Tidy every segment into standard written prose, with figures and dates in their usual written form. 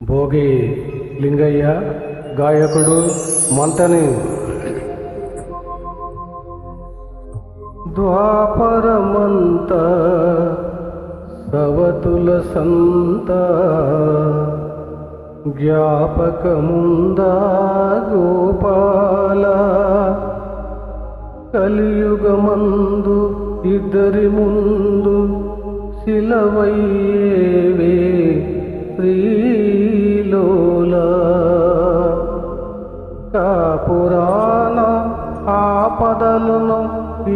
భోగి లింగయ్య గాయకుడు మంతని. ద్వాపరమంత సవతుల సంత జ్ఞాపకముందా గోపాల, కలియుగమందు ఇద్దరి ముందు శిలవయ్యేవే శ్రీలోల. కాపురాణ ఆపదలను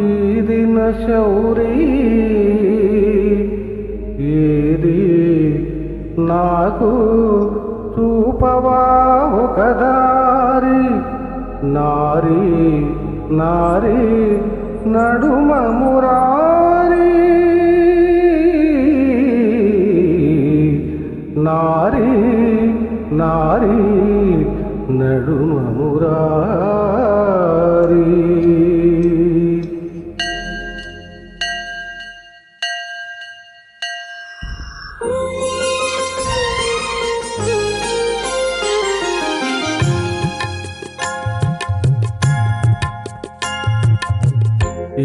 ఈదిన శౌరీ, ఏది నాకు చూపవా ఒక దారి, నారీ నారీ నడుమ మురారి, నారీ నారీ నడుమ మురారి.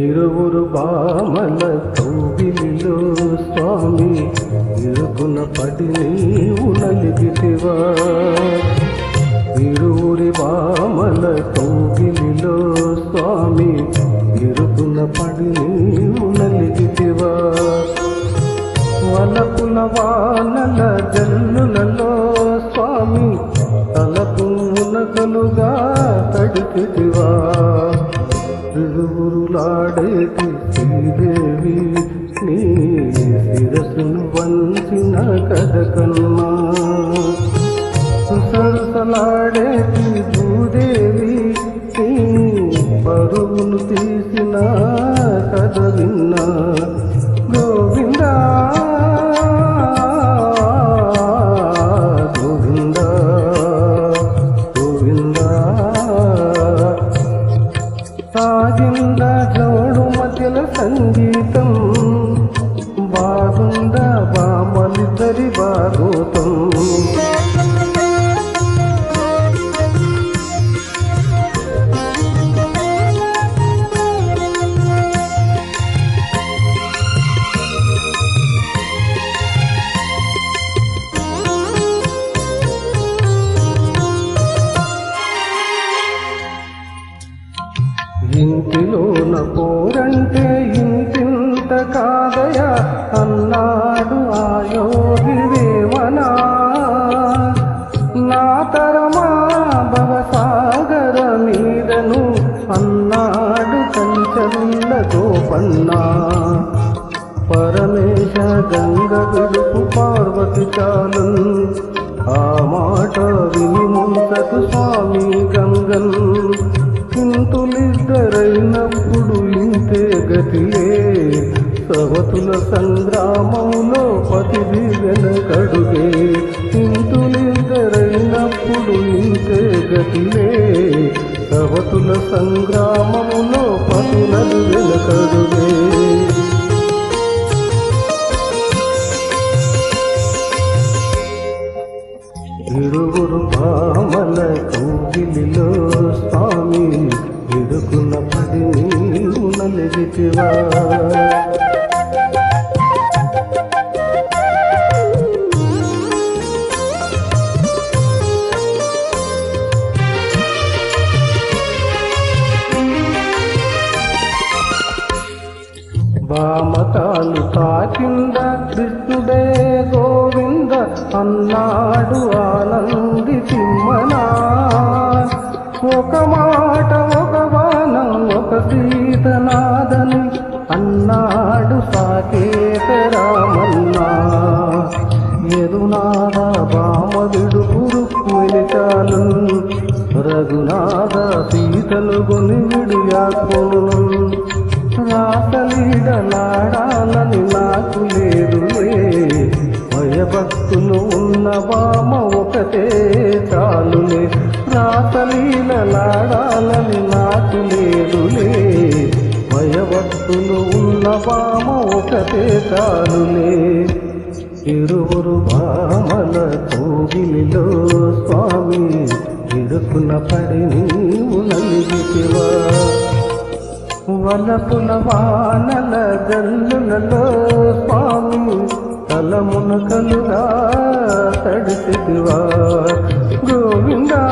ఇరువురు బామల కౌగిలిలో స్వామి, ఇరుకున పడి నీవు నలిగితివా. ఇరువురి బామల కౌగిలిలో స్వామి, ఇరుకున పడి నీవు నలిగితివా. వలపుల వానల జల్లులలో స్వామి, తలకు మునకలుగా తడిపితివా. తిరువురులాడేటి శ్రీదేవి నీ శిరసును వంచిన కథకన్నా, సరసలాడేటి భూదేవి నీ పరువును తీసిన కథ విన్నా. గోవిందా గోవిందా గోవిందా, సాగింద జోడు మధ్యల సంగీతం, బాగుందా బామలిద్దరి భాగోతం. ఇంటిలోన పోరంటే ఇంతింత కాదయ అన్నాడు ఆ యోగి వేమనా. నా తరమా భవసాగర మీదను అన్నాడు కంచల్ల గోపన్నా. పరమేశ గంగ విడుపు పార్వతి చాలున్, ఆ మాట విని ముంచకు స్వామి గంగన్. ఇంతులిద్దరైనప్పుడు ఇంతే గతిలే, సవతుల సంగ్రామంలో పతిది వెనకడుగే. ఇంతులిద్దరైనప్పుడు ఇంతే గతిలే, సవతుల సంగ్రామంలో పతులది వెనకడుగే. ఇరువురు భామల కౌగిలిలో స్వామి, ఇరుకున్న పడి నీవు నలిగితివా. బామతాలు తాకింద కృష్ణుడే గోవింద అన్నాడు ఆనంది తిమ్మనా. ఒక మాట ఒక బాణం ఒక సీతనాదని అన్నాడు సాకేత రామన్నా. ఎరునాద బామ విడుపు రుక్మిణి చాలు, రఘునాథ సీతను గొని విడియాకును. రాసలీడలాడాలని నాకు లేదులే, భయభక్తులు ఉన్న బామ ఒకటే చాలులే. రాసలీడలాడాలని నాకు లేదులే, భయభక్తులు ఉన్న బామ ఒకటే చాలులే. ఇరువురు భామల కోగిలిలో స్వామి ఇరుకున పడి నీవు నలిగితివా వలపుల వానల జల్లులలో స్వామి తలమునకలుగా తడిసితివా గోవిందా